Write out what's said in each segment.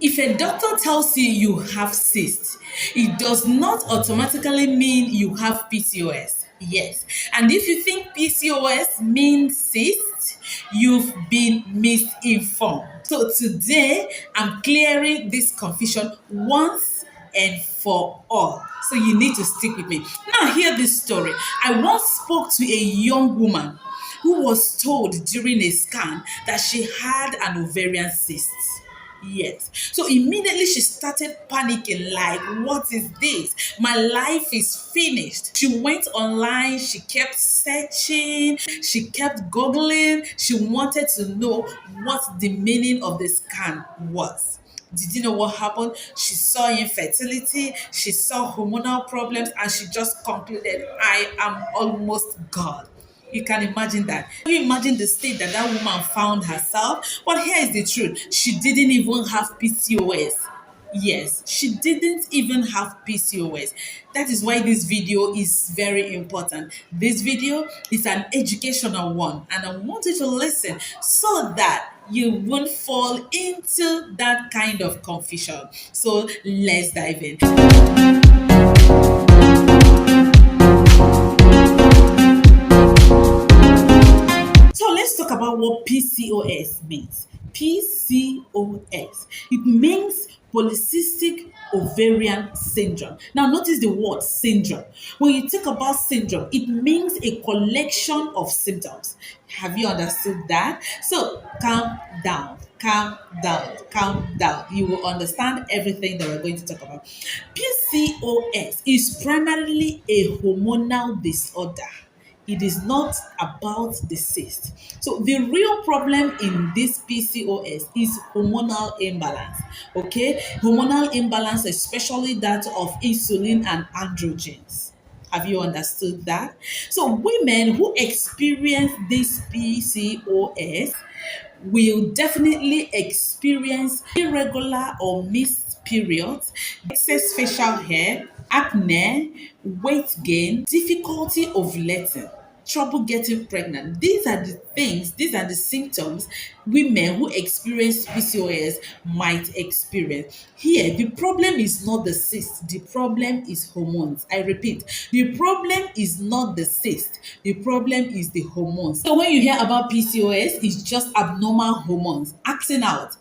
If a doctor tells you you have cyst, it does not automatically mean you have PCOS. Yes. And if you think PCOS means cyst, you've been misinformed. So today, I'm clearing this confusion once and for all. So you need to stick with me. Now, hear this story. I once spoke to a young woman who was told during a scan that she had an ovarian cyst. Yes. So immediately she started panicking, like, what is this? My life is finished. She went online, she kept searching, she kept Googling. She wanted to know what the meaning of the scan was. Did you know what happened? She saw infertility, she saw hormonal problems, and she just concluded, I am almost God. You can imagine that. Can you imagine the state that that woman found herself? But here is the truth. She didn't even have PCOS. Yes, she didn't even have PCOS. That is why this video is very important. This video is an educational one, and I want you to listen so that you won't fall into that kind of confusion. So let's dive in. So let's talk about what PCOS means. PCOS. It means polycystic ovarian syndrome. Now notice the word syndrome. When you talk about syndrome, it means a collection of symptoms. Have you understood that? So calm down, calm down, calm down. You will understand everything that we're going to talk about. PCOS is primarily a hormonal disorder. It is not about the cyst. So the real problem in this PCOS is hormonal imbalance. Okay, hormonal imbalance, especially that of insulin and androgens. Have you understood that? So women who experience this PCOS will definitely experience irregular or missed periods, excess facial hair, acne, weight gain, difficulty ovulating, trouble getting pregnant. These are the things, these are the symptoms women who experience PCOS might experience. Here, the problem is not the cyst, the problem is hormones. I repeat, the problem is not the cyst, the problem is the hormones. So when you hear about PCOS, it's just abnormal hormones acting out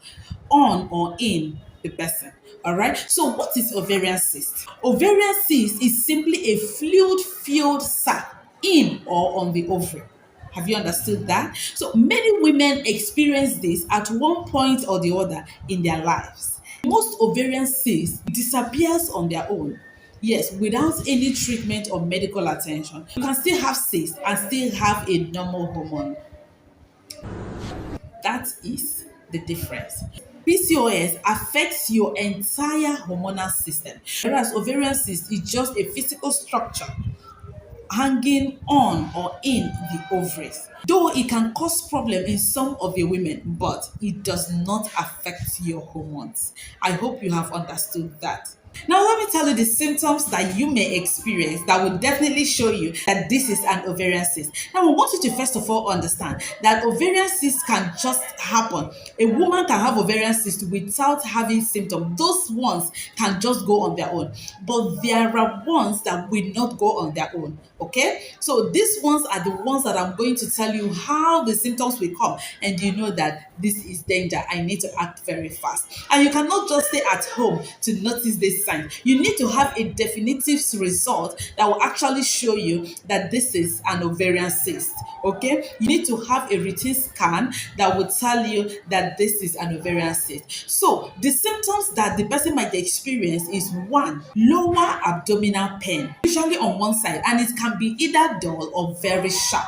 on or in the person. All right. So, what is ovarian cyst? Ovarian cyst is simply a fluid-filled sac in or on the ovary. Have you understood that? So, many women experience this at one point or the other in their lives. Most ovarian cyst disappears on their own. Yes, without any treatment or medical attention. You can still have cyst and still have a normal hormone. That is the difference. PCOS affects your entire hormonal system, whereas ovarian cyst is just a physical structure hanging on or in the ovaries. Though it can cause problem in some of the women, but it does not affect your hormones. I hope you have understood that. Now, let me tell you the symptoms that you may experience that will definitely show you that this is an ovarian cyst. Now, I want you to first of all understand that ovarian cyst can just happen. A woman can have ovarian cyst without having symptoms. Those ones can just go on their own. But there are ones that will not go on their own. Okay? So these ones are the ones that I'm going to tell you how the symptoms will come. And you know that this is danger. I need to act very fast. And you cannot just stay at home to notice this sign. You need to have a definitive result that will actually show you that this is an ovarian cyst. Okay, you need to have a routine scan that will tell you that this is an ovarian cyst. So the symptoms that the person might experience is one, lower abdominal pain, usually on one side, and it can be either dull or very sharp.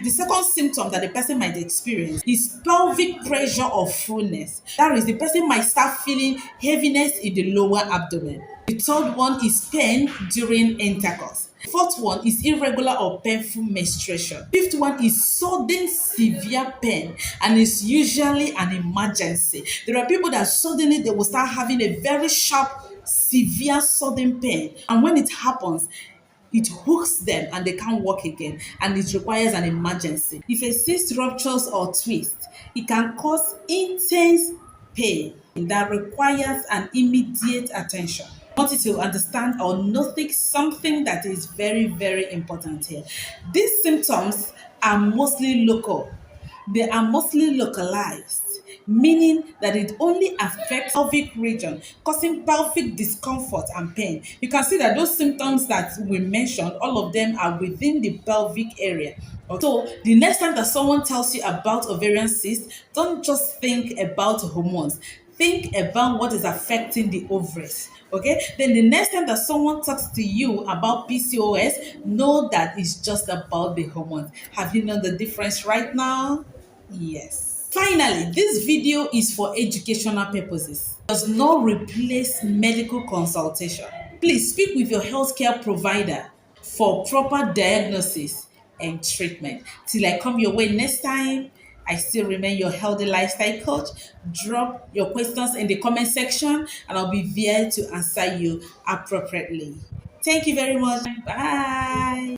The second symptom that the person might experience is pelvic pressure or fullness. That is, the person might start feeling heaviness in the lower abdomen. The third one is pain during intercourse. The fourth one is irregular or painful menstruation. Fifth one is sudden severe pain, and it's usually an emergency. There are people that suddenly they will start having a very sharp, severe sudden pain, and when it happens, it hooks them and they can't walk again, and it requires an emergency. If a cyst ruptures or twists, it can cause intense pain that requires an immediate attention. I want you to understand or notice something that is very, very important here. These symptoms are mostly local. They are mostly localized, meaning that it only affects pelvic region, causing pelvic discomfort and pain. You can see that those symptoms that we mentioned, all of them are within the pelvic area. So the next time that someone tells you about ovarian cyst, don't just think about hormones. Think about what is affecting the ovaries. Okay, then the next time that someone talks to you about PCOS, know that it's just about the hormones. Have you known the difference right now? Yes. Finally, this video is for educational purposes. It does not replace medical consultation. Please speak with your healthcare provider for proper diagnosis and treatment. Till I come your way next time, I still remain your healthy lifestyle coach. Drop your questions in the comment section and I'll be there to answer you appropriately. Thank you very much. Bye.